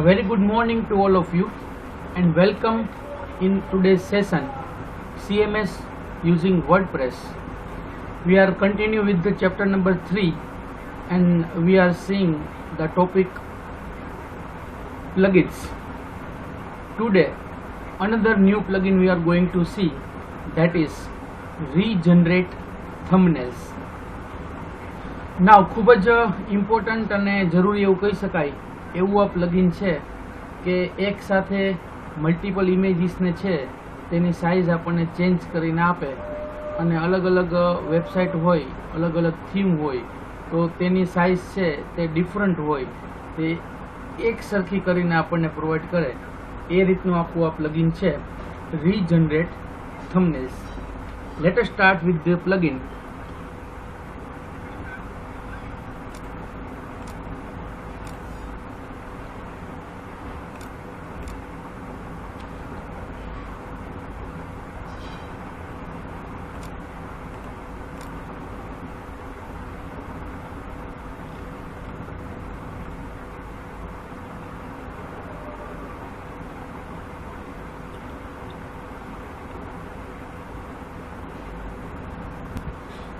very good morning to all of you and welcome in today's session CMS using WordPress. We are continue with the chapter number 3 and we are seeing the topic plugins. Today another new plugin we are going to see, that is regenerate thumbnails. Now ખૂબ જ important અને જરૂરી એવું કહી શકાય એવું આ plugin છે કે એક સાથે મલ્ટિપલ ઇમેજીસને છે તેની સાઇઝ આપણને ચેન્જ કરીને આપે અને અલગ અલગ વેબસાઇટ હોય, અલગ અલગ થીમ હોય તો તેની સાઇઝ છે તે ડિફરન્ટ હોય તે એક સરખી કરીને આપણને પ્રોવાઈડ કરે એ રીતનું આખું આ પ્લગિન છે regenerate thumbnails. Let us start with the plugin.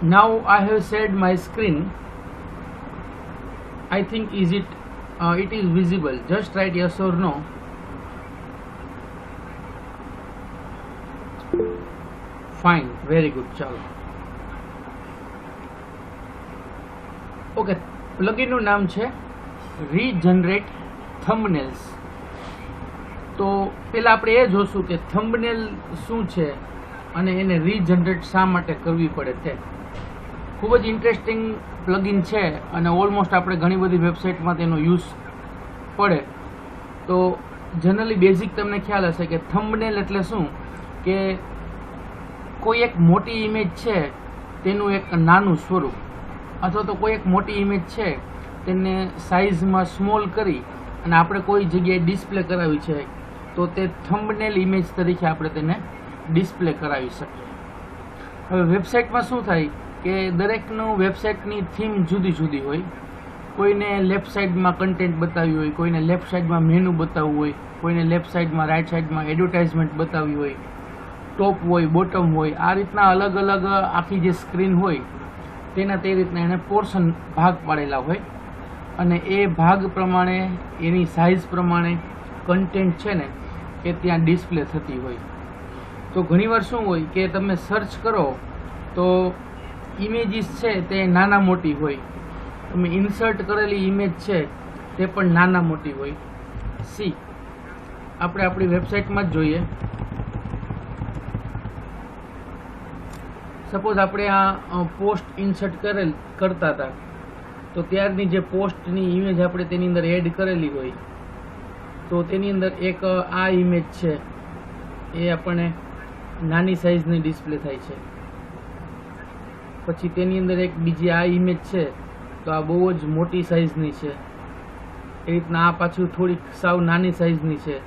Now I have shared my screen. I think it is visible. Just write yes or no. Fine, very good. ચાલો. ઓકે, પ્લગિનનું નામ છે રીજનરેટ થંબનેલ્સ. તો પહેલા આપણે એ જોશું કે thumbnail શું છે અને એને રીજનરેટ શા માટે કરવી પડે તે. ખૂબ જ ઇન્ટરેસ્ટિંગ પ્લગિન છે અને ઓલમોસ્ટ આપણે ઘણી બધી વેબસાઇટમાં તેનો યુઝ પડે. તો જનરલી બેઝિક તમને ખ્યાલ હશે કે થંબનેલ એટલે શું, કે કોઈ એક મોટી ઇમેજ છે તેનું એક નાનું સ્વરૂપ, અથવા તો કોઈ એક મોટી ઇમેજ છે તેને સાઇઝમાં સ્મોલ કરી અને આપણે કોઈ જગ્યાએ ડિસ્પ્લે કરાવી છે તો તે થંબનેલ ઇમેજ તરીકે આપણે તેને ડિસ્પ્લે કરાવી શકીએ. હવે વેબસાઇટમાં શું થાય કે દરેકનું વેબસાઇટની થીમ જુદી જુદી હોય. કોઈને લેફ્ટ સાઈડમાં કન્ટેન્ટ બતાવ્યું હોય, કોઈને લેફ્ટ સાઈડમાં મેનુ બતાવવું હોય, કોઈને લેફ્ટ સાઈડમાં રાઈટ સાઈડમાં એડવર્ટાઇઝમેન્ટ બતાવી હોય, ટોપ હોય, બોટમ હોય, આ રીતના અલગ અલગ આખી જે સ્ક્રીન હોય તેના તે રીતના એને પોર્શન ભાગ પાડેલા હોય અને એ ભાગ પ્રમાણે એની સાઇઝ પ્રમાણે કન્ટેન્ટ છે ને એ ત્યાં ડિસ્પ્લે થતી હોય. તો ઘણીવાર શું હોય કે તમે સર્ચ કરો તો ઇમેજીસ છે તે નાના મોટી હોય, તમે ઇન્સર્ટ કરેલી ઇમેજ છે તે પણ નાના મોટી હોય. સી આપણે આપણી વેબસાઇટમાં જ જોઈએ. સપોઝ આપણે આ પોસ્ટ ઇન્સર્ટ કરતા હતા તો ત્યારની જે પોસ્ટની ઇમેજ આપણે તેની અંદર એડ કરેલી હોય તો તેની અંદર એક આ ઇમેજ છે એ આપણને નાની સાઇઝની ડિસ્પ્લે થાય છે. પછી તેની અંદર એક બીજી આ ઇમેજ છે તો આ બહુ જ મોટી સાઇઝની છે. એ રીતના આ પાછું થોડીક સાવ નાની સાઇઝની છે.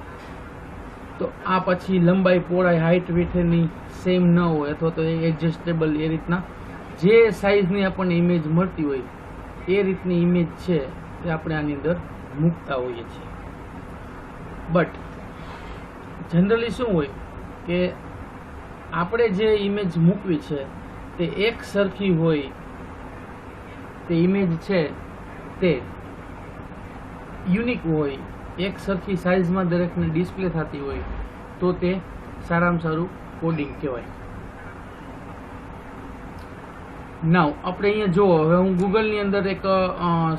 તો આ પછી લંબાઈ, પહોળાઈ, હાઇટ, વિડ્થની સેમ ન હોય અથવા તો એડજસ્ટેબલ, એ રીતના જે સાઇઝની આપણને ઇમેજ મળતી હોય એ રીતની ઇમેજ છે એ આપણે આની અંદર મૂકતા હોઈએ છીએ. બટ જનરલી શું હોય કે આપણે જે ઇમેજ મૂકવી છે તે એક સરખી હોય, તે ઇમેજ છે તે યુનિક હોય, એક સરખી સાઇઝમાં દરેકને ડિસ્પ્લે થતી હોય તો તે સારામાં સારું કોડિંગ કહેવાય. નાવ આપણે અહીંયા જુઓ, હવે હું ગૂગલની અંદર એક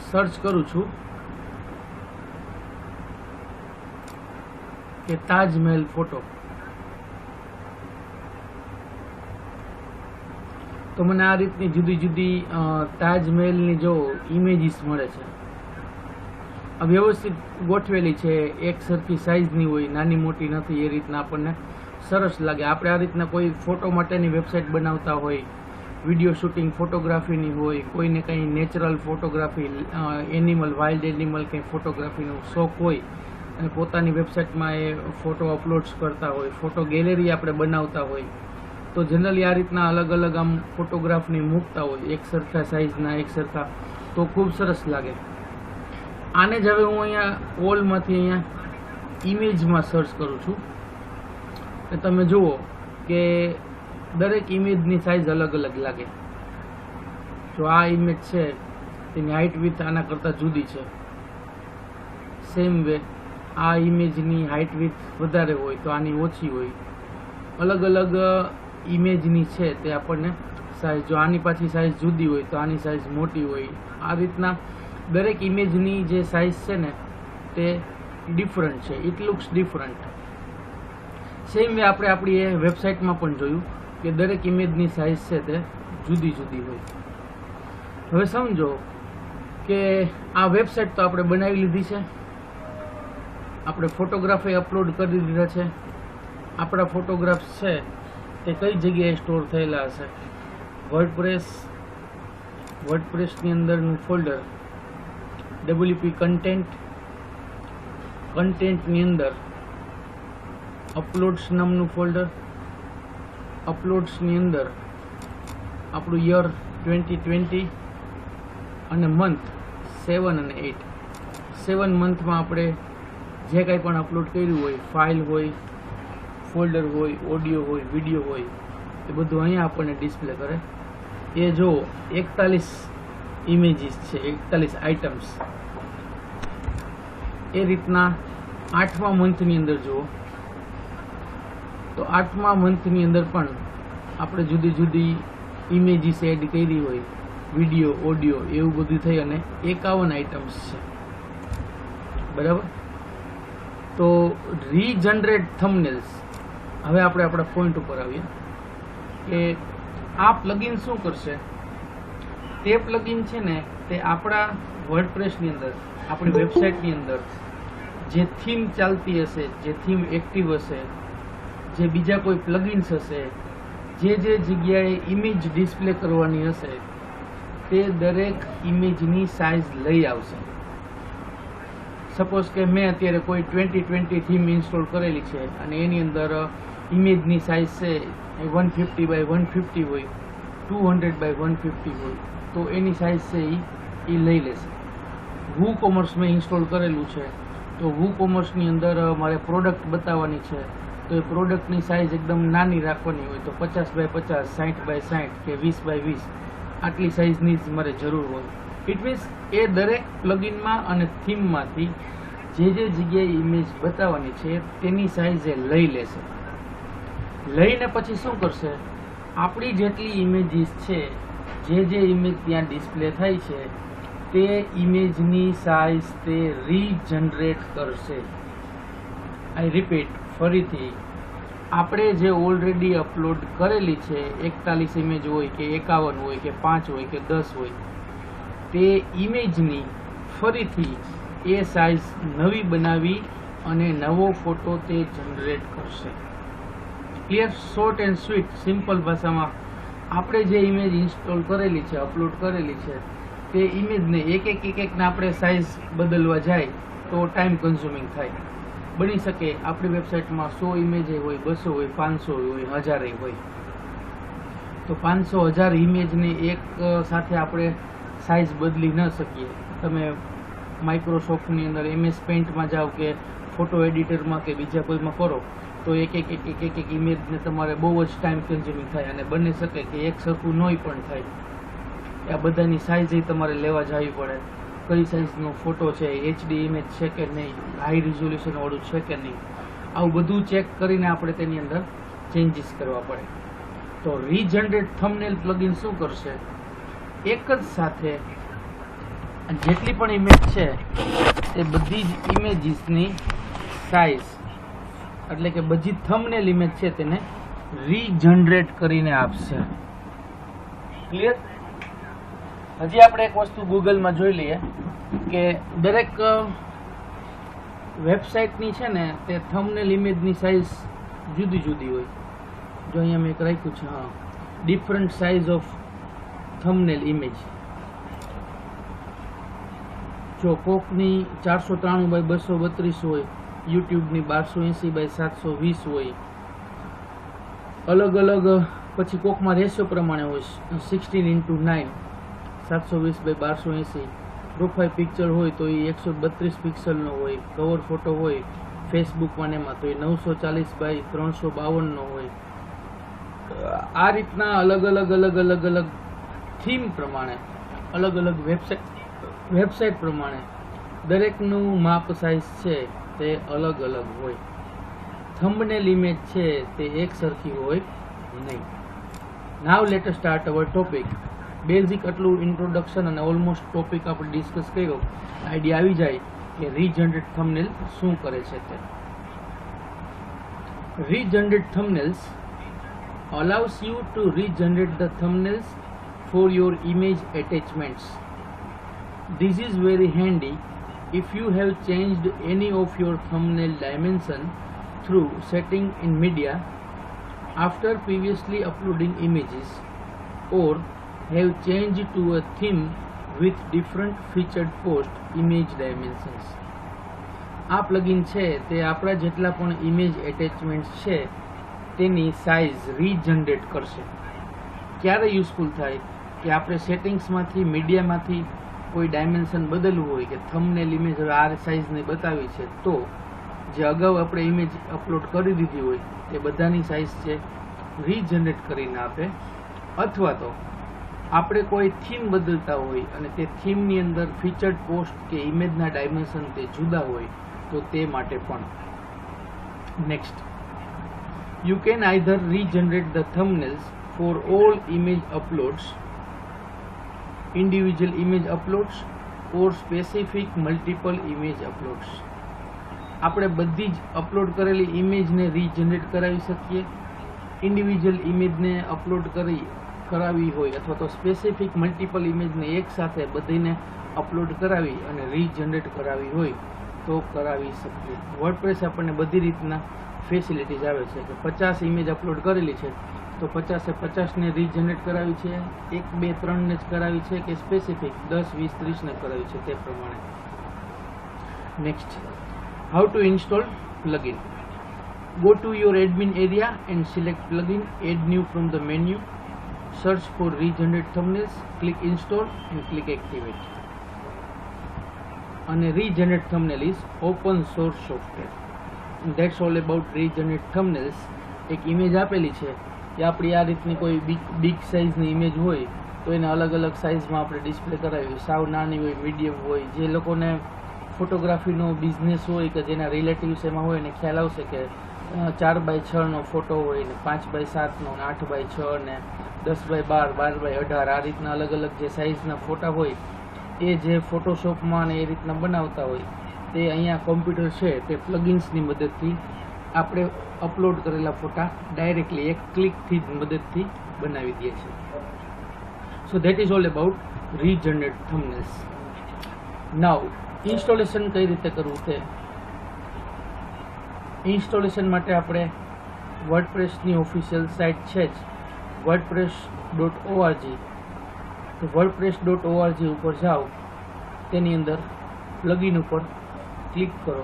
સર્ચ કરું છું કે તાજમહેલ ફોટો, તો મને આ રીતની જુદી જુદી તાજમહેલની જો ઇમેજીસ મળે છે. આ વ્યવસ્થિત ગોઠવેલી છે, એક સરખી સાઇઝની હોય, નાની મોટી નથી, એ રીતના આપણને સરસ લાગે. આપણે આ રીતના કોઈ ફોટો માટેની વેબસાઇટ બનાવતા હોય, વિડીયો શૂટિંગ ફોટોગ્રાફીની હોય, કોઈને કંઈ natural photography, animal, wild animal કંઈ ફોટોગ્રાફીનો શોખ હોય અને પોતાની વેબસાઇટમાં એ ફોટો અપલોડ્સ કરતા હોય, ફોટો ગેલેરી આપણે બનાવતા હોય તો જનરલી આ રીતના અલગ અલગ આમ ફોટોગ્રાફની મૂકતા હોય એક સરખા સાઇઝના, એક સરખા, તો ખૂબ સરસ લાગે. આને જ હવે હું અહીંયા ઓલમાંથી અહીંયા ઇમેજમાં સર્ચ કરું છું. તમે જુઓ કે દરેક ઇમેજની સાઇઝ અલગ અલગ લાગે. જો આ ઇમેજ છે તેની હાઇટ વિથ આના કરતાં જુદી છે. સેમ વે આ ઇમેજની હાઇટ વિથ વધારે હોય તો આની ઓછી હોય. અલગ અલગ ઇમેજની છે તે આપણને સાઇઝ, જો આની પાછી સાઇઝ જુદી હોય તો આની સાઇઝ મોટી હોય. આ રીતના દરેક ઇમેજની જે સાઇઝ છે ને તે ડિફરન્ટ છે. It looks different. Same way આપણે આપણી એ વેબસાઇટમાં પણ જોયું કે દરેક ઇમેજની સાઇઝ છે તે જુદી જુદી હોય. હવે સમજો કે આ વેબસાઇટ તો આપણે બનાવી લીધી છે, આપણે ફોટોગ્રાફી અપલોડ કરી દીધા છે. આપણા ફોટોગ્રાફ્સ છે તે કઈ જગ્યાએ સ્ટોર થયેલા હશે? વર્ડપ્રેસની અંદરનું ફોલ્ડર WP કન્ટેન્ટની અંદર અપલોડ્સ નામનું ફોલ્ડર, અપલોડ્સની અંદર આપણું યર 2020 અને મંથ 7 અને 8. 7 મંથમાં આપણે જે કંઈ પણ અપલોડ કર્યું હોય, ફાઇલ હોય, ફોલ્ડર હોય, ઓડિયો હોય, વિડીયો હોય, એ બધું અહીંયા આપણને ડિસ્પ્લે કરે. એ જો 41 ઇમેજીસ છે, 41 આઇટમ્સ. એ રીતના 8મા મંથની અંદર જુઓ તો 8મા મંથની અંદર પણ આપણે જુદી જુદી ઇમેજીસ એડ કરી હોય, વિડીયો, ઓડિયો, એવું બધું થઈ અને 51 આઇટમ્સ છે. બરાબર. તો રીજનરેટ થંબનેલ્સ. હવે આપણે આપણા પોઈન્ટ ઉપર આવીએ કે આ પ્લગઇન શું કરશે. તે પ્લગઇન છે ને તે આપણા વર્ડપ્રેસની અંદર, આપણી વેબસાઇટની અંદર જે થીમ ચાલતી હશે, જે થીમ એક્ટિવ હશે, જે બીજા કોઈ પ્લગઇન્સ હશે, જે જગ્યાએ ઇમેજ ડિસ્પ્લે કરવાની હશે તે દરેક ઇમેજની સાઇઝ લઈ આવશે. સપોઝ કે મેં અત્યારે કોઈ 2020 થીમ ઇન્સ્ટોલ કરેલી છે અને એની અંદર ઇમેજની સાઇઝ છે 150 બાય 150 હોય, 200 બાય 150 હોય, તો એની સાઇઝ છે એ લઈ લેશે. WooCommerce મેં ઇન્સ્ટોલ કરેલું છે તો WooCommerceની અંદર મારે પ્રોડક્ટ બતાવવાની છે તો એ પ્રોડક્ટની સાઇઝ એકદમ નાની રાખવાની હોય તો 50 બાય 50, 60 બાય 60 કે 20 બાય 20 આટલી સાઇઝની જ મારે જરૂર હોય. ઇટ મીન્સ એ દરેક પ્લગઇનમાં અને થીમમાંથી જે જગ્યાએ ઇમેજ બતાવવાની છે તેની સાઇઝ એ લઈ લેશે. લઈને પછી શું કરશે, આપણી જેટલી ઇમેજીસ છે, જે ઇમેજ ત્યાં ડિસ્પ્લે થાય છે તે ઇમેજની સાઇઝ તે રીજનરેટ કરશે. આઈ રિપીટ, ફરીથી આપણે જે ઓલરેડી અપલોડ કરેલી છે 41 ઇમેજ હોય કે 51 હોય કે 5 હોય કે 10 હોય, તે ઇમેજની ફરીથી એ સાઇઝ નવી બનાવી અને નવો ફોટો તે જનરેટ કરશે. Clear? Short and sweet, simple ભાષામાં આપણે જે ઇમેજ ઇન્સ્ટોલ કરેલી છે, અપલોડ કરેલી છે, તે ઇમેજને એકને આપણે સાઇઝ બદલવા જાય તો ટાઈમ કન્ઝ્યુમિંગ થાય. બની શકે આપણી વેબસાઇટમાં 100 ઇમેજ હોય, 200 હોય, 500 હોય, 1000 હોય, તો 500-1000 ઇમેજને એક સાથે આપણે સાઇઝ બદલી ન શકીએ. તમે માઇક્રોસોફ્ટની અંદર MS પેઇન્ટમાં જાઓ કે ફોટો એડિટરમાં કે બીજા કોઈમાં કરો તો એક ઇમેજને તમારે બહુ જ ટાઈમ કન્ઝ્યુમિંગ થાય અને બની શકે કે એક સરખું નોય પણ થાય. આ બધાની સાઇઝ તમારે લેવા જવી પડે. કઈ સાઇઝનો ફોટો છે, HD ઇમેજ છે કે નહીં, હાઈ રિઝોલ્યુશન વાળું છે કે નહીં, આવું બધું ચેક કરીને આપણે તેની અંદર ચેન્જીસ કરવા પડે. તો રીજનરેટ થંબનેલ પ્લગઇન શું કરશે, એક જ સાથે જેટલી પણ ઇમેજ છે એ બધી જ ઇમેજીસની સાઇઝ, એટલે કે બધી થંબનેલ ઇમેજ છે તેને રીજનરેટ કરીને આપશે. ક્લિયર? હજી આપણે એક વસ્તુ ગૂગલમાં જોઈ લઈએ કે દરેક વેબસાઇટની છે ને તે થંબનેલ ઇમેજની સાઇઝ જુદી જુદી હોય. જો અહીંયા મેં એક રાખ્યું છે, હા, different size of thumbnail image. જો કોકની 493 બાય 232 હોય, યુટ્યુબની 1280 બાય 720 હોય, અલગ અલગ. પછી કોકમાં રેશિયો પ્રમાણે હોય 16:9, 720 બાય 1280, પ્રોફાઇલ પિક્ચર હોય તો એ 132 પિક્સલનો હોય, કવર ફોટો હોય ફેસબુકમાં એમાં તો એ 940 બાય 352નો હોય. આ રીતના અલગ અલગ થીમ પ્રમાણે, અલગ અલગ વેબસાઇટ પ્રમાણે દરેકનું માપ સાઇઝ છે તે અલગ અલગ હોય. થંબનેલ ઇમેજ છે તે એક સરખી હોય નહીં. નાવ લેટ અસ સ્ટાર્ટ અવર ટોપિક. બેઝિક આટલું ઇન્ટ્રોડક્શન અને ઓલમોસ્ટ ટોપિક આપણે ડિસ્કસ કર્યો, આઈડિયા આવી જાય કે રીજનરેટ થંબનેલ શું કરે છે તે. Regenerate thumbnails allows you to regenerate the thumbnails for your image attachments. This is very handy if you have changed any of your thumbnail dimension through setting in media after previously uploading images, or have changed to a theme with different featured post image dimensions. આ plugin છે તે આપણા જેટલા પણ image એટેચમેન્ટ્સ છે તેની size regenerate કરશે. ક્યારે યુઝફુલ થાય કે આપણે સેટિંગ્સમાંથી, મીડિયામાંથી કોઈ ડાયમેન્શન બદલવું હોય કે થંબનેલ ઇમેજ હવે આ સાઇઝની બતાવી છે તો જે અગાઉ આપણે ઇમેજ અપલોડ કરી દીધી હોય એ બધાની સાઇઝ છે રીજનરેટ કરીને આપે. અથવા તો આપણે કોઈ થીમ બદલતા હોય અને તે થીમની અંદર ફીચર્ડ પોસ્ટ કે ઇમેજના ડાયમેન્શન તે જુદા હોય તો તે માટે પણ. Next, you can either regenerate the thumbnails for all image uploads, individual image uploads, or specific multiple image uploads. આપણે બધી જ અપલોડ કરેલી ઇમેજને રીજનરેટ કરાવી શકીએ, ઇન્ડિવિજ્યુઅલ ઇમેજને અપલોડ કરાવી હોય અથવા તો સ્પેસિફિક મલ્ટિપલ ઇમેજને એક સાથે બધીને અપલોડ કરાવી અને રીજનરેટ કરાવી હોય તો કરાવી શકીએ. વર્ડપ્રેસ આપણને બધી રીતના ફેસિલિટીઝ આવે છે કે 50 ઇમેજ અપલોડ કરેલી છે તો 50-50ને રીજનરેટ કરાવી છે, 1, 2, 3ને જ કરાવી છે કે સ્પેસિફિક 10, 20, 30ને કરાવી છે તે પ્રમાણે. Next, how to install plugin. Go to your admin area and select plugin, add new from the menu, search for regenerate thumbnails, click install and click activate. And regenerate thumbnail is open source software. That's all about regenerate thumbnails. એક image આપેલી છે કે આપણી આ રીતની કોઈ big સાઇઝની image હોય તો એને અલગ અલગ સાઇઝમાં આપણે ડિસ્પ્લે કરાવી, સાવ નાની હોય, મીડિયમ હોય. જે લોકોને ફોટોગ્રાફીનો બિઝનેસ હોય કે જેના રિલેટિવ્સ એમાં હોય એને ખ્યાલ આવશે કે 4x6નો ફોટો હોય ને 5x7નો, 8x6 ને 10x12, 12x18 આ રીતના અલગ અલગ જે સાઇઝના ફોટા હોય એ જે ફોટોશોપમાં ને એ રીતના બનાવતા હોય તે અહીંયા કોમ્પ્યુટર છે તે પ્લગઇન્સની મદદથી આપણે અપલોડ કરેલા ફોટા ડાયરેક્ટલી એક ક્લિકથી જ મદદથી બનાવી દે છે. So that is all about regenerate thumbnails. Now installation કઈ રીતે કરવું તે. ઇન્સ્ટોલેશન માટે આપણે વર્ડપ્રેસની ઓફિશિયલ સાઇટ છે જ wordpress.org. તો wordpress.org ઉપર જાઓ, તેની અંદર પ્લગઇન ઉપર ક્લિક કરો.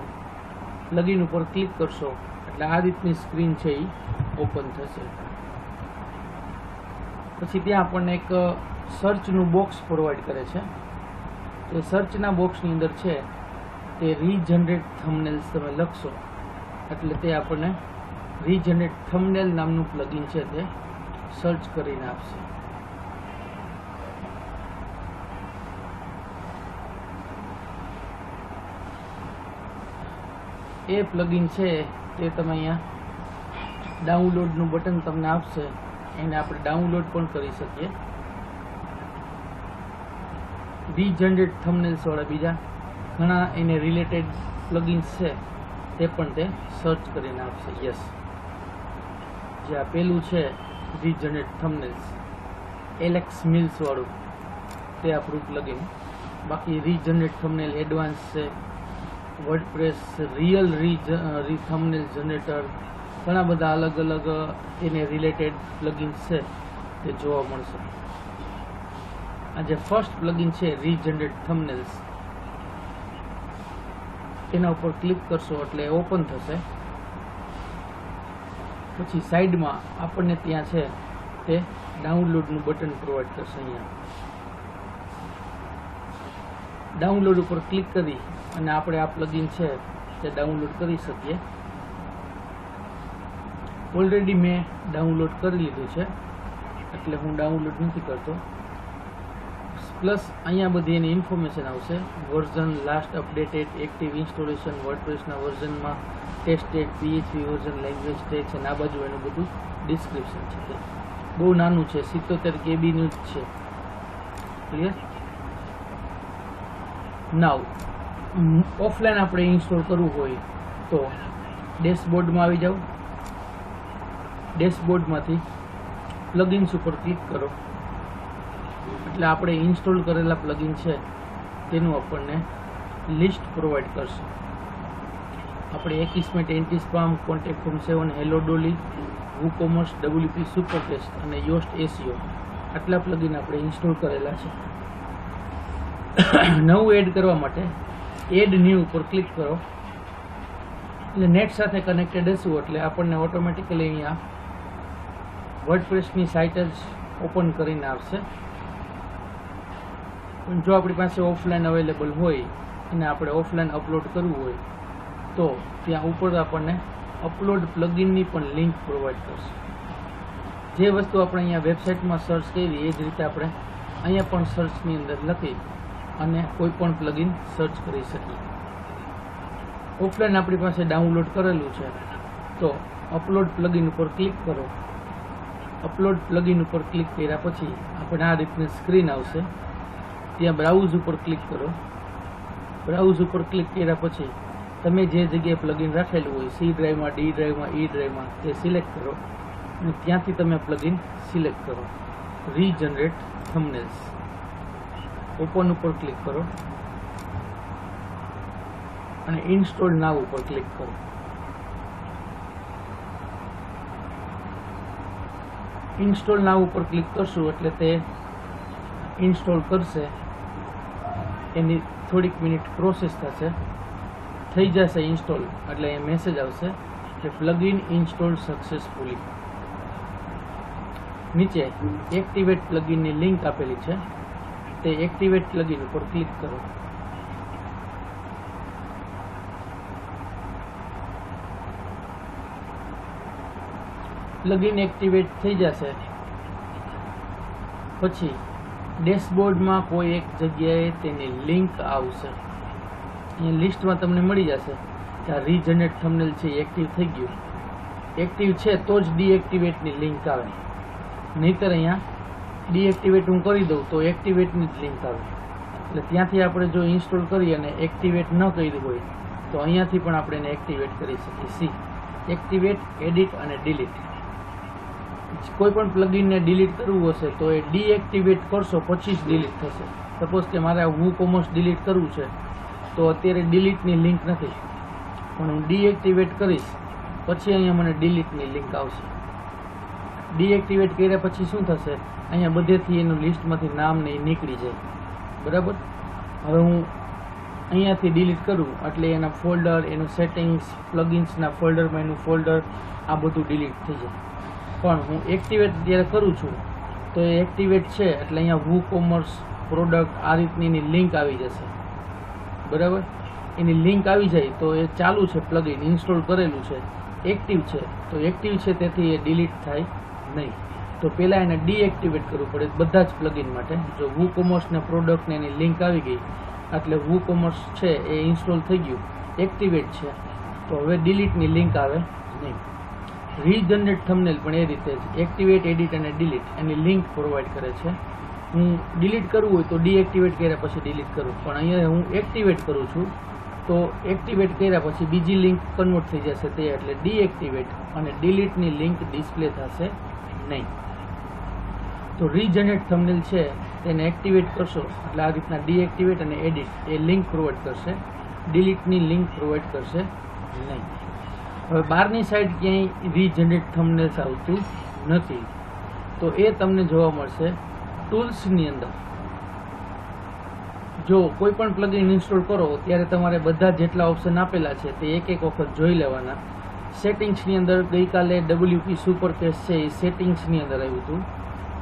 પ્લગઇન ઉપર ક્લિક કરશો એટલે આ રીતની સ્ક્રીન છે એ ઓપન થશે. પછી ત્યાં આપણને એક સર્ચનું બોક્સ પ્રોવાઈડ કરે છે. તો સર્ચના બોક્સની અંદર છે તે રીજનરેટ થંબનેલ્સ તમે લખશો એટલે તે આપણને રીજનરેટ થંબનેલ નામનું પ્લગઇન છે તે સર્ચ કરીને આપશે. એ પ્લગઇન છે તે તમે અહીંયા ડાઉનલોડનું બટન તમને આપશે, એને આપણે ડાઉનલોડ પણ કરી શકીએ. રીજનરેટ થંબનેલ્સ વાળા બીજા ઘણા એને રિલેટેડ પ્લગઇન્સ છે તે પણ તે સર્ચ કરીને આપશે. યસ, જે આ પેલું છે રીજનરેટ થંબનેલ્સ એલેક્સ મિલ્સ વાળું તે આપણું પ્લગઇન. બાકી રીજનરેટ થંબનેલ એડવાન્સ છે, વર્ડપ્રેસ રિયલ થંબનેલ જનરેટર, ઘણા બધા અલગ અલગ એને રિલેટેડ પ્લગઇન્સ છે તે જોવા મળશે. આ જે ફર્સ્ટ પ્લગઇન છે રીજનરેટ થંબનેલ્સ, તેના ઉપર ક્લિક કરશો એટલે ઓપન થશે. પછી સાઈડમાં આપણને ત્યાં છે તે ડાઉનલોડનું બટન પ્રોવાઈડ કરશે. અહીંયા ડાઉનલોડ ઉપર ક્લિક કરી અને આપણે આ પ્લગઇન છે તે ડાઉનલોડ કરી શકીએ. ઓલરેડી મેં ડાઉનલોડ કરી લીધું છે એટલે હું ડાઉનલોડ નથી કરતો. પ્લસ અહીંયા બધી એની ઇન્ફોર્મેશન આવશે. Version, last updated, active installation, વર્ડપ્રેસના વર્ઝનમાં, tested, PHP version, language tags અને આ બાજુ એનું બધું ડિસ્ક્રિપ્શન છે. તે બહુ નાનું છે, 77 KB નું જ છે. ક્લિયર? નાવ ઓફલાઈન આપણે ઇન્સ્ટોલ કરવું હોય તો ડેશબોર્ડમાં આવી જાઓ. ડેશબોર્ડમાંથી પ્લગઇન્સ ઉપર ક્લિક કરો એટલે આપણે ઇન્સ્ટોલ કરેલા પ્લગઇન છે તેનું આપણને લિસ્ટ પ્રોવાઈડ કરશે. આપણે એકિસમેન્ટ, એન્ટી-સ્પામ, કોન્ટેક્ટ ફોર્મ 7, હેલો ડોલી, WooCommerce, WP સુપરટેસ્ટ અને યોસ્ટ SEO આટલા પ્લગઇન આપણે ઇન્સ્ટોલ કરેલા છે. નવું એડ કરવા માટે એડ ન્યૂ ઉપર ક્લિક કરો એટલે નેટ સાથે કનેક્ટેડ હશું એટલે આપણને ઓટોમેટિકલી અહીંયા વર્ડપ્રેસની સાઇટ જ ઓપન કરીને આવશે. પણ જો આપણી પાસે ઓફલાઈન અવેલેબલ હોય અને આપણે ઓફલાઈન અપલોડ કરવું હોય તો ત્યાં ઉપર આપણને અપલોડ પ્લગઇનની પણ લિંક પ્રોવાઈડ કરશે. જે વસ્તુ આપણે અહીંયા વેબસાઇટમાં સર્ચ કરી એ જ રીતે આપણે અહીંયા પણ સર્ચની અંદર લખી અને કોઈ પણ પ્લગઇન સર્ચ કરી શકીએ. ઓફલાઈન આપણી પાસે ડાઉનલોડ કરેલું છે તો અપલોડ પ્લગઇન ઉપર ક્લિક કરો. અપલોડ પ્લગઇન ઉપર ક્લિક કર્યા પછી આપણે આ રીતની સ્ક્રીન આવશે. ત્યાં બ્રાઉઝ ઉપર ક્લિક કરો. બ્રાઉઝ ઉપર ક્લિક કર્યા પછી તમે જે જગ્યાએ પ્લગઇન રાખેલું હોય C ડ્રાઈવમાં, D ડ્રાઈવમાં, E ડ્રાઈવમાં તે સિલેક્ટ કરો અને ત્યાંથી તમે પ્લગઇન સિલેક્ટ કરો. રીજનરેટ થંબનેલ્સ ઓપન ઉપર ક્લિક કરો અને ઇન્સ્ટોલ નાવ ઉપર ક્લિક કરો. ઇન્સ્ટોલ નાવ ઉપર ક્લિક કરશું એટલે તે ઇન્સ્ટોલ કરશે. એની થોડીક મિનિટ પ્રોસેસ થશે. થઈ જશે ઇન્સ્ટોલ એટલે એ મેસેજ આવશે કે પ્લગઇન ઇન્સ્ટોલ સક્સેસફુલી. નીચે એક્ટિવેટ પ્લગઇનની લિંક આપેલી છે તે એક્ટિવેટ પ્લગઇન ઉપર ક્લિક કરો. પ્લગઇન એક્ટિવેટ થઈ જશે પછી ડેશબોર્ડમાં કોઈ એક જગ્યાએ તેની લિંક આવશે. અહીંયા લિસ્ટમાં તમને મળી જશે કે આ રીજનરેટ થંબનેલ છે એક્ટિવ થઈ ગયું. એક્ટિવ છે તો જ ડીએક્ટિવેટની લિંક આવે, નહીતર અહીંયા ડીએક્ટિવેટ હું કરી દઉં તો એક્ટિવેટની જ લિંક આવે. એટલે ત્યાંથી આપણે જો ઇન્સ્ટોલ કરી અને એક્ટિવેટ ન કર્યું હોય તો અહીંયાથી પણ આપણે એને એક્ટિવેટ કરી શકીએ. એક્ટિવેટ, એડિટ અને ડિલીટ. કોઈ પણ પ્લગઇનને ડિલીટ કરવું હશે તો એ ડીએક્ટિવેટ કરશો પછી જ ડિલીટ થશે. સપોઝ કે મારે WooCommerce ડિલીટ કરવું છે તો અત્યારે ડિલીટની લિંક નથી, પણ હું ડીએક્ટિવેટ કરીશ પછી અહીંયા મને ડિલીટની લિંક આવશે. ડીએક્ટિવેટ કર્યા પછી શું થશે, અહીંયા બધેથી એનું લિસ્ટમાંથી નામ ને એ નીકળી જાય. બરાબર. હવે હું અહીંયાથી ડિલીટ કરું એટલે એના ફોલ્ડર, એનું સેટિંગ્સ, પ્લગઇન્સના ફોલ્ડરમાં એનું ફોલ્ડર આ બધું ડિલીટ થઈ જાય. પણ હું એક્ટિવેટ જ્યારે કરું છું તો એ એક્ટિવેટ છે એટલે અહીંયા WooCommerce પ્રોડક્ટ આ રીતની એની લિંક આવી જશે. બરાબર. એની લિંક આવી જાય તો એ ચાલુ છે, પ્લગઇન ઇન્સ્ટોલ કરેલું છે, એક્ટિવ છે. તો એક્ટિવ છે તેથી એ ડિલીટ થાય નહીં. તો પહેલાં એને ડીએક્ટિવેટ કરવું પડે બધા જ પ્લગઇન માટે. જો WooCommerce ને પ્રોડક્ટને એની લિંક આવી ગઈ એટલે WooCommerce છે એ ઇન્સ્ટોલ થઈ ગયું, એક્ટિવેટ છે, તો હવે ડિલીટની લિંક આવે નહીં. રીજનરેટ થંબનેલ પણ એ રીતે જ એક્ટિવેટ, એડિટ અને ડિલીટ એની લિંક પ્રોવાઈડ કરે છે. હું ડિલીટ કરવું હોય તો ડીએક્ટિવેટ કર્યા પછી ડિલીટ કરું, પણ અહીંયા હું એક્ટિવેટ કરું છું તો એક્ટિવેટ કર્યા પછી બીજી લિંક કન્વર્ટ થઈ જશે તે, એટલે ડીએક્ટિવેટ અને ડિલીટની લિંક ડિસ્પ્લે થશે નહીં. તો રીજનરેટ થંબનેલ છે તેને એક્ટિવેટ કરશો એટલે આ રીતના ડીએક્ટિવેટ અને એડિટ એ લિંક પ્રોવાઈડ કરશે, ડિલીટની લિંક પ્રોવાઈડ કરશે નહીં. હવે બહારની સાઈડ ક્યાંય રીજનરેટ થંબનેલ્સ આવતું નથી તો એ તમને જોવા મળશે ટૂલ્સની અંદર. જો કોઈ પણ પ્લગઇન ઇન્સ્ટોલ કરો ત્યારે તમારે બધા જેટલા ઓપ્શન આપેલા છે તે એક એક વખત જોઈ લેવાના. સેટિંગ્સની અંદર ગઈકાલે WP સુપરકેસ્ટ છે એ સેટિંગ્સની અંદર આવ્યું હતું.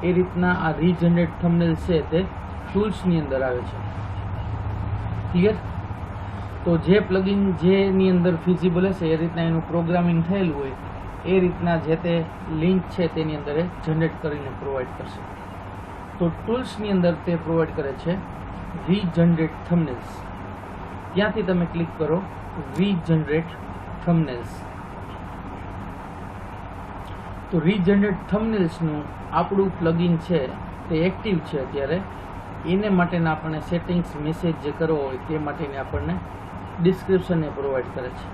એ રીતના આ રીજનરેટ થંબનેલ છે તે ટૂલ્સની અંદર આવે છે. ક્લિયર? તો જે પ્લગિન જેની અંદર ફિઝિબલ હશે એ રીતના એનું પ્રોગ્રામિંગ થયેલું હોય એ રીતના જે તે લિંક છે તેની અંદર એ જનરેટ કરીને પ્રોવાઈડ કરશે. તો ટૂલ્સની અંદર તે પ્રોવાઈડ કરે છે રીજનરેટ થંબનેલ્સ. ત્યાંથી તમે ક્લિક કરો રીજનરેટ થંબનેલ્સ. તો રીજનરેટ થંબનેલ્સનું આપણું પ્લગિન છે તે એક્ટિવ છે અત્યારે. એને માટેના આપણને સેટિંગ્સ મેસેજ જે કરવો હોય તે માટેની આપણને ડિસ્ક્રિપ્શન એ પ્રોવાઈડ કરે છે.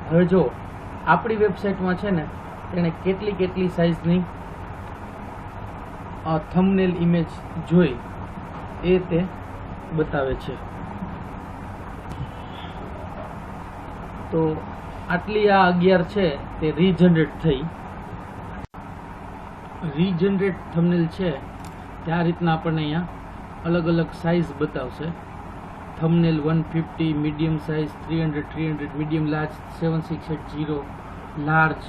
હવે જો આપણી વેબસાઇટમાં છે ને તેણે કેટલી સાઇઝની થંબનેલ ઇમેજ જોઈ એ તે બતાવે છે. તો આટલી આ 11 છે તે રીજનરેટ થઈ. રીજનરેટ થંબનેલ છે તે આ રીતના આપણને અહીંયા અલગ અલગ સાઇઝ બતાવશે. Thumbnail 150, medium size 300, medium large 7680, large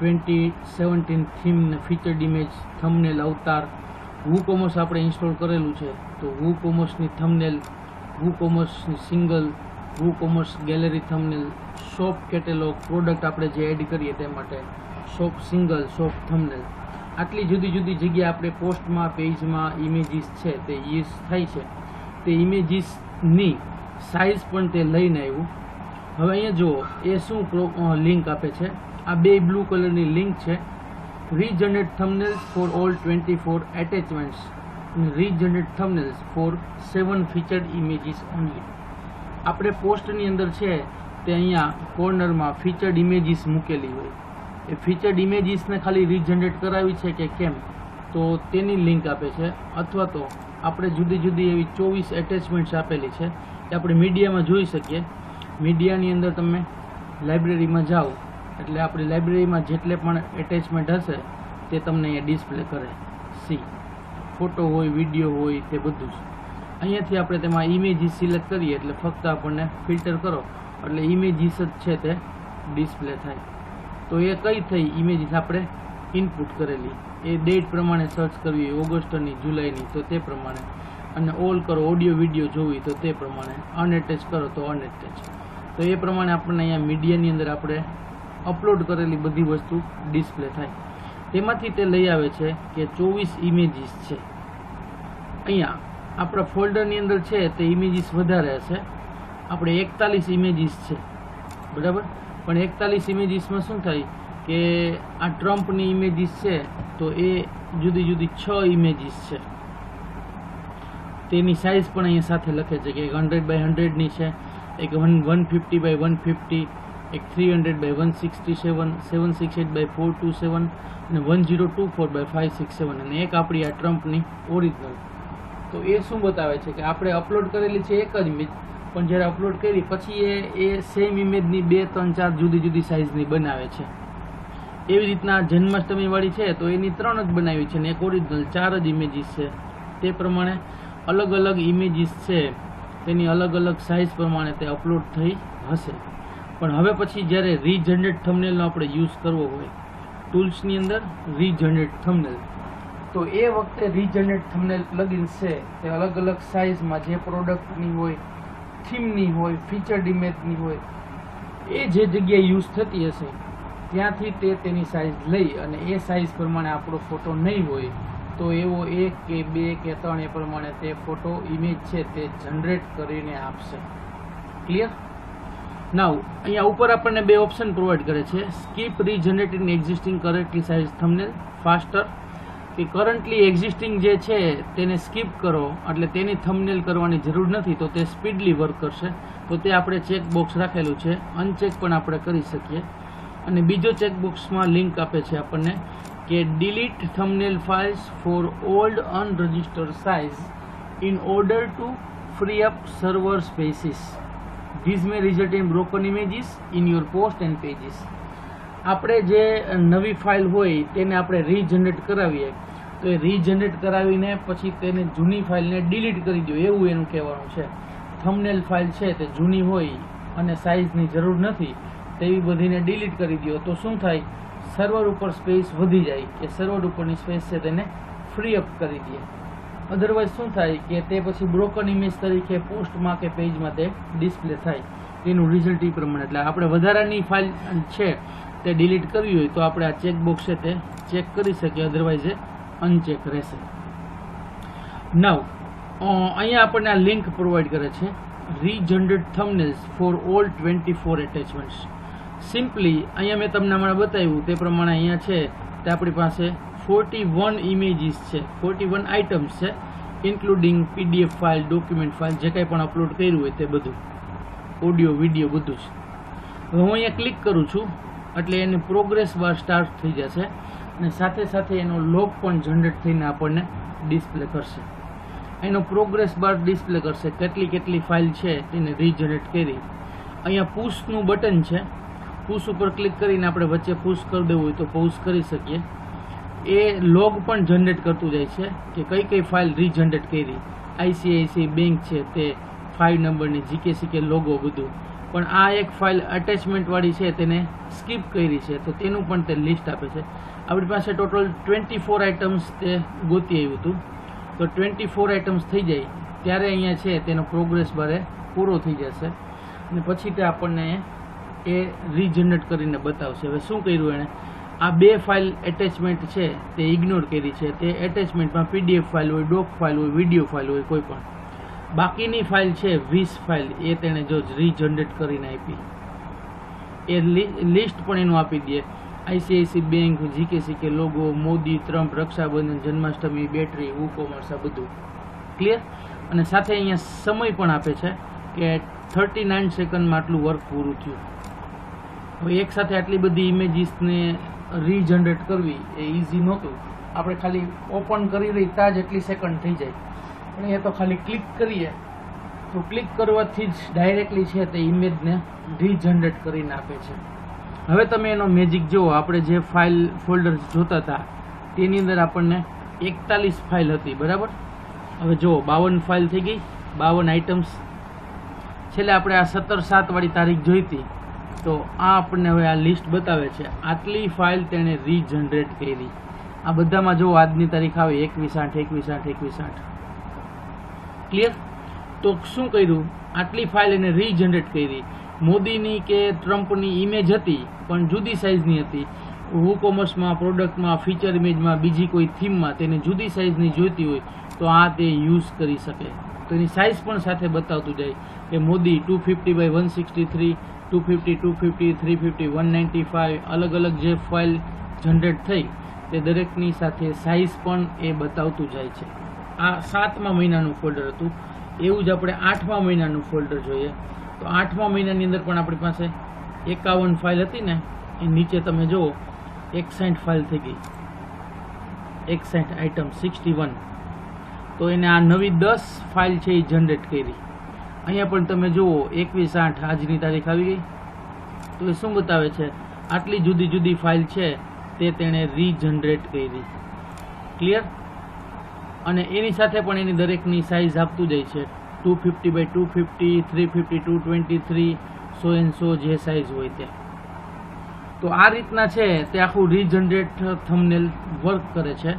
2017 theme ને featured image, thumbnail avatar. WooCommerce આપણે ઇન્સ્ટોલ કરેલું છે તો WooCommerceની થંબનેલ, WooCommerceની single, WooCommerce gallery thumbnail, shop catalogue, product આપણે જે એડ કરીએ તે માટે શોપ સિંગલ, શોપ થંબનેલ. આટલી જુદી જુદી જગ્યાએ આપણે પોસ્ટમાં, પેજમાં ઇમેજીસ છે તે યુઝ થાય છે. તે ઇમેજીસની સાઇઝ પણ તે લઈને આવ્યું. હવે અહીંયા જુઓ એ શું લિંક આપે છે. આ બે બ્લુ કલરની લિંક છે. Regenerate thumbnails for all 24 attachments, regenerate thumbnails for 7 featured images only. આપણે પોસ્ટની અંદર છે તે અહીંયા કોર્નરમાં ફીચર્ડ ઇમેજીસ મૂકેલી હોય. એ ફીચર્ડ ઇમેજીસને ખાલી રીજનરેટ કરાવી છે કે કેમ તો તેની લિંક આપે છે. અથવા તો આપણે જુદી જુદી એવી 24 એટેચમેન્ટ્સ આપેલી છે એ આપણે મીડિયામાં જોઈ શકીએ. મીડિયાની અંદર તમે લાઇબ્રેરીમાં જાઓ એટલે આપણી લાઇબ્રેરીમાં જેટલે પણ એટેચમેન્ટ હશે તે તમને અહીંયા ડિસ્પ્લે કરે. સી ફોટો હોય, વિડીયો હોય, તે બધું જ. અહીંયાથી આપણે તેમાં ઇમેજીસ સિલેક્ટ કરીએ એટલે ફક્ત આપણને ફિલ્ટર કરો એટલે ઇમેજીસ જ છે તે ડિસ્પ્લે થાય. તો એ કઈ થઈ ઇમેજીસ આપણે ઇનપુટ કરેલી એ ડેટ પ્રમાણે સર્ચ કરવી હોય, ઓગસ્ટની, જુલાઈની તો તે પ્રમાણે, અને ઓલ કરો, ઓડિયો વિડીયો જોવી તો તે પ્રમાણે, અનએટેચ કરો તો અનએટેચ. તો એ પ્રમાણે આપણને અહીંયા મીડિયાની અંદર આપણે અપલોડ કરેલી બધી વસ્તુ ડિસ્પ્લે થાય. તેમાંથી તે લઈ આવે છે કે 24 ઇમેજીસ છે. અહીંયા આપણા ફોલ્ડરની અંદર છે તે ઇમેજીસ વધારે હશે. આપણે 41 ઇમેજીસ છે બરાબર. પણ 41 ઇમેજીસમાં શું થાય કે આ ટ્રમ્પની ઇમેજીસ છે તો એ જુદી જુદી 6 ઇમેજીસ છે. તેની સાઇઝ પણ અહીંયા સાથે લખે છે કે એક 100 by 100ની છે, એક 150 by 150, એક 300 by 167, 768 by 427 અને 1024 by 567 અને એક આપણી આ ટ્રમ્પની ઓરિજિનલ. તો એ શું બતાવે છે કે આપણે અપલોડ કરેલી છે એક જ ઇમેજ, પણ જ્યારે અપલોડ કરી પછી એ સેમ ઇમેજની 2, 3, 4 જુદી જુદી સાઇઝની બનાવે છે. એવી રીતના જન્માષ્ટમીવાળી છે તો એની 3 જ બનાવી છે ને એક ઓરિજિનલ 4 જ ઇમેજીસ છે. તે પ્રમાણે અલગ અલગ ઇમેજીસ છે તેની અલગ અલગ સાઇઝ પ્રમાણે તે અપલોડ થઈ હશે. પણ હવે પછી જ્યારે રીજનરેટ થંબનેલનો આપણે યુઝ કરવો હોય ટૂલ્સની અંદર રીજનરેટ થંબનેલ, તો એ વખતે રીજનરેટ થંબનેલ પ્લગઇન્સ છે તે અલગ અલગ સાઇઝમાં જે પ્રોડક્ટની હોય, થીમની હોય, ફીચર્ડ ઇમેજની હોય, એ જે જગ્યાએ યુઝ થતી હશે ત્યાંથી તે તેની સાઇઝ લઈ અને એ સાઇઝ પ્રમાણે આપણો ફોટો નહીં હોય તો એવો 1 કે 2 કે 3 એ પ્રમાણે તે ફોટો ઇમેજ છે તે જનરેટ કરીને આપશે. ક્લિયર? નાઉ અહીંયા ઉપર આપણને 2 ઓપ્શન પ્રોવાઈડ કરે છે. Skip regenerating existing currently size thumbnail faster, કે કરન્ટલી એક્ઝિસ્ટિંગ જે છે તેને સ્કીપ કરો એટલે તેની થંબનેલ કરવાની જરૂર નથી તો તે સ્પીડલી વર્ક કરશે. તો તે આપણે ચેકબોક્સ રાખેલું છે, અનચેક પણ આપણે કરી શકીએ. અને બીજો ચેકબોક્સમાં લિંક આપે છે આપણને કે delete thumbnail files for old unregistered size in order to free up server spaces. This may result in broken images in your post and pages. આપણે જે નવી ફાઇલ હોય તેને આપણે રીજનરેટ કરાવીએ તો એ રીજનરેટ કરાવીને પછી તેને જૂની ફાઇલને ડિલીટ કરી દો એવું એનું કહેવાનું છે. થંબનેલ ફાઇલ છે તે જૂની હોય અને સાઇઝની જરૂર નથી તેવી બધીને ડિલીટ કરી દો તો શું થાય, સર્વર ઉપર સ્પેસ વધી જાય. એ સર્વર ઉપરની સ્પેસ છે તેને ફ્રી અપ કરી દે. અધરવાઇઝ શું થાય કે તે પછી બ્રોકન ઇમેજ તરીકે પોસ્ટમાં કે પેજમાં તે ડિસ્પ્લે થાય. તેનું રિઝલ્ટ એ પ્રમાણે. એટલે આપણે વધારાની ફાઇલ છે તે ડિલીટ કરવી હોય તો આપણે આ ચેકબોક્સ છે તે ચેક કરી શકીએ, અધરવાઇઝ એ અનચેક રહેશે. નવ અહીંયા આપણને આ લિંક પ્રોવાઈડ કરે છે, regenerate thumbnails for all 24 attachments. Simply અહીંયા મેં તમને હમણાં બતાવ્યું તે પ્રમાણે અહીંયા છે તે આપણી પાસે 41 ઇમેજીસ છે, 41 આઇટમ્સ છે, including PDF file, document file, જે કંઈ પણ અપલોડ કર્યું હોય તે બધું, ઓડિયો વિડીયો બધું જ. હવે હું અહીંયા ક્લિક કરું છું એટલે એની પ્રોગ્રેસ બાર સ્ટાર્ટ થઈ જશે અને સાથે સાથે એનો લોગ પણ જનરેટ થઈને આપણને ડિસ્પ્લે કરશે. એનો પ્રોગ્રેસ બાર ડિસ્પ્લે કરશે, કેટલી ફાઇલ છે તેને રીજનરેટ કરી. અહીંયા પુશનું બટન છે, પુશ ઉપર ક્લિક કરીને આપણે વચ્ચે પુશ કરી દેવું હોય તો પુશ કરી શકીએ. એ લોગ પણ જનરેટ કરતું જાય છે કે કઈ ફાઇલ રીજનરેટ કરી. ICICI બેંક છે તે 5 નંબરની, GKCK લોગો બધું. પણ આ એક ફાઇલ અટેચમેન્ટવાળી છે તેને સ્કીપ કરી છે તો તેનું પણ તે લિસ્ટ આપે છે. આપણી પાસે ટોટલ 24 આઇટમ્સ તે ગોતી આવ્યું હતું. તો 24 આઇટમ્સ થઈ જાય ત્યારે અહીંયા છે તેનો પ્રોગ્રેસ બારે પૂરો થઈ જશે અને પછી તે આપણને એ રીજનરેટ કરીને બતાવશે. હવે શું કર્યું એણે, આ 2 ફાઇલ એટેચમેન્ટ છે તે ઇગ્નોર કરી છે. તે એટેચમેન્ટમાં PDF ફાઇલ હોય, ડોક ફાઇલ હોય, વિડીયો ફાઇલ હોય, કોઈ પણ. બાકીની ફાઇલ છે 20 ફાઇલ એ તેણે જો રીજનરેટ કરીને આપી. એ લિસ્ટ પણ એનું આપી દે, ICICI bank, GKCK logo, Modi, Trump, Rakshabandhan, Janmashtami, battery, WooCommerce, આ બધું ક્લિયર. અને સાથે અહીંયા સમય પણ આપે છે કે 39 સેકન્ડમાં આટલું વર્ક પૂરું થયું. હવે એક સાથે આટલી બધી ઇમેજીસને રીજનરેટ કરવી એ ઇઝી નહોતું. આપણે ખાલી ઓપન કરી રહી ત્યાં જ એટલી સેકન્ડ થઈ જાય, પણ એ તો ખાલી ક્લિક કરીએ તો ક્લિક કરવાથી જ ડાયરેક્ટલી છે તે ઇમેજને રીજનરેટ કરીને આપે છે. હવે તમે એનો મેજિક જુઓ. આપણે જે ફાઇલ ફોલ્ડર જોતા હતા તેની અંદર આપણને 41 ફાઇલ હતી, બરાબર. હવે જુઓ 52 ફાઇલ થઈ ગઈ, 52 આઇટમ્સ. છેલ્લે આપણે આ 17/7 વાળી તારીખ જોઈતી તો આ આપણને હવે આ લિસ્ટ બતાવે છે. આટલી ફાઇલ તેણે રીજનરેટ કરી. આ બધામાં જો આજની તારીખ આવે 21/8 ક્લિયર. તો શું કર્યું, આટલી ફાઇલ એને રીજનરેટ કરી. મોદીની કે ટ્રમ્પની ઇમેજ હતી પણ જુદી સાઇઝની હતી. WooCommerceમાં, પ્રોડક્ટમાં, ફીચર ઇમેજમાં, બીજી કોઈ થીમમાં તેને જુદી સાઇઝની જોઈતી હોય તો આ તે યુઝ કરી શકે. તો એની સાઇઝ પણ સાથે બતાવતું જાય કે મોદી 250/163, 250, 250, 350, 195 અલગ અલગ જે ફાઇલ જનરેટ થઈ તે દરેકની સાથે સાઇઝ પણ એ બતાવતું જાય છે. આ 7મા મહિનાનું ફોલ્ડર હતું. એવું જ આપણે 8મા મહિનાનું ફોલ્ડર જોઈએ તો 8મા મહિનાની અંદર પણ આપણી પાસે 51 ફાઇલ હતી ને, એ નીચે તમે જુઓ 61 ફાઇલ થઈ ગઈ, 61 આઇટમ 61. તો એને આ નવી 10 ફાઇલ છે એ જનરેટ કરી. અહીંયા પણ તમે જુઓ 21/8 આજની તારીખ આવી ગઈ. તો એ શું બતાવે છે, આટલી જુદી જુદી ફાઇલ છે તે તેણે રીજનરેટ કરી. ક્લિયર. અને એની સાથે પણ એની દરેકની સાઇઝ આપતું જાય છે, 250/250, 350, 223, 100 જે સાઇઝ હોય તે. તો આ રીતના છે તે આખું રીજનરેટ થંબનેલ વર્ક કરે છે.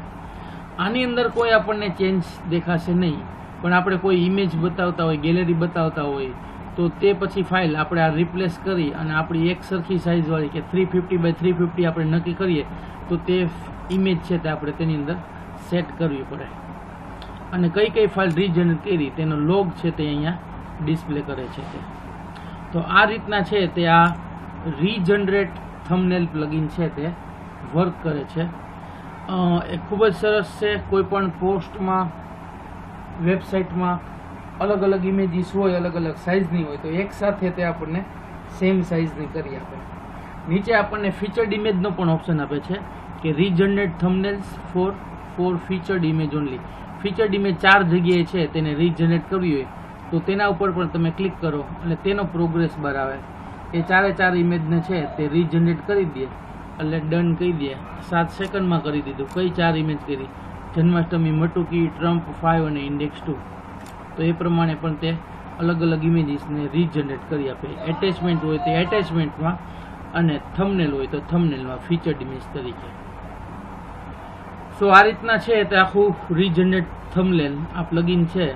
આની અંદર કોઈ આપણને ચેન્જ દેખાશે નહીં, પણ આપણે કોઈ ઇમેજ બતાવતા હોય, ગેલેરી બતાવતા હોય તો તે પછી ફાઇલ આપણે આ રિપ્લેસ કરી અને આપણી એક સરખી સાઇઝવાળી કે 350/350 આપણે નક્કી કરીએ તો તે ઇમેજ છે તે આપણે તેની અંદર સેટ કરવી પડે. અને કઈ ફાઇલ રીજનરેટ કરી તેનો લોગ છે તે અહીંયા ડિસ્પ્લે કરે છે. તો આ રીતના છે તે આ રીજનરેટ થંબનેલ પ્લગઇન છે તે વર્ક કરે છે. એ ખૂબ જ સરસ છે. કોઈ પણ પોસ્ટમાં, વેબસાઇટમાં અલગ અલગ ઇમેજીસ હોય, અલગ અલગ સાઇઝની હોય તો એક સાથે તે આપણને સેમ સાઇઝની કરી આપે. નીચે આપણને ફીચર્ડ ઇમેજનો પણ ઓપ્શન આપે છે કે regenerate thumbnails for featured image only. Featured image 4 જગ્યાએ છે તેને રીજનરેટ કરવી હોય તો તેના ઉપર પણ તમે ક્લિક કરો અને તેનો પ્રોગ્રેસ બાર આવે. એ 4 ઇમેજને છે તે રીજનરેટ કરી દે એટલે ડન કહી દે. 7 સેકન્ડમાં કરી દીધું. કઈ 4 ઇમેજ કરી, જન્માષ્ટમી, મટુકી, ટ્રમ્પ 5 અને ઇન્ડેક્સ 2. તો એ પ્રમાણે પણ તે અલગ અલગ ઇમેજીસને રીજનરેટ કરી આપે. એટેચમેન્ટ હોય તે એટેચમેન્ટમાં અને થંબનેલ હોય તો થંબનેલમાં ફીચર્ડ ઇમેજ તરીકે. સો આ રીતના છે તે આખું રીજનરેટ થંબનેલ આ પ્લગઇન છે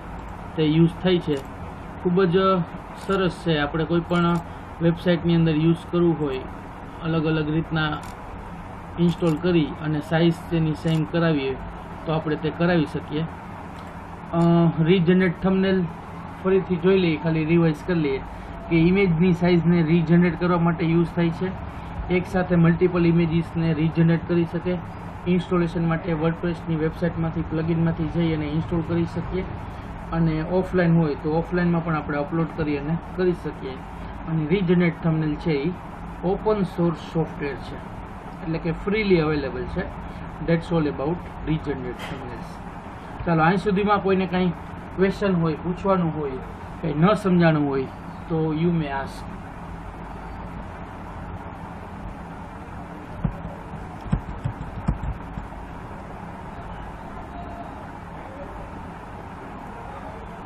તે યુઝ થાય છે. ખૂબ જ સરસ છે. આપણે કોઈ પણ વેબસાઇટની અંદર યુઝ કરવું હોય, અલગ અલગ રીતના ઇન્સ્ટોલ કરી અને સાઇઝ તેની સેમ કરાવીએ તો આપણે તે કરાવી શકીએ. રીજનરેટ થંબનેલ ફરીથી જોઈ લઈએ, ખાલી રિવાઇઝ કરી લઈએ કે ઇમેજની સાઇઝને રીજનરેટ કરવા માટે યુઝ થાય છે. એક સાથે મલ્ટિપલ ઇમેજીસને રીજનરેટ કરી શકે. ઇન્સ્ટોલેશન માટે વર્ડપ્રેસની વેબસાઇટમાંથી પ્લગઇનમાંથી જઈ અને ઇન્સ્ટોલ કરી શકીએ, અને ઓફલાઈન હોય તો ઓફલાઈનમાં પણ આપણે અપલોડ કરી અને કરી શકીએ. અને રીજનરેટ થંબનેલ છે એ ઓપન સોર્સ સોફ્ટવેર છે, એટલે કે ફ્રીલી અવેલેબલ છે. That's all about regenerate thumbnails. ચાલો, અહીં સુધીમાં કોઈને કાંઈ ક્વેશ્ચન હોય, પૂછવાનું હોય, કંઈ ન સમજાણું હોય તો યુ મે આસ્ક.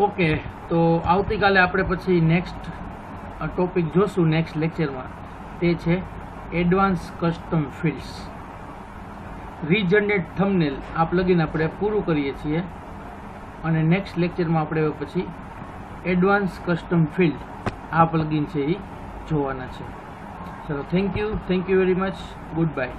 ઓકે, તો આવતીકાલે આપણે પછી નેક્સ્ટ ટોપિક જોશું નેક્સ્ટ લેક્ચરમાં. તે છે advance custom fields. Regenerate thumbnail આ પ્લગઇન આપણે પૂરું કરીએ છીએ, અને નેક્સ્ટ લેક્ચરમાં આપણે પછી એડવાન્સ કસ્ટમ ફિલ્ડ આ પ્લગઇન છે એ જોવાના છે. ચલો, thank you very much. Good bye.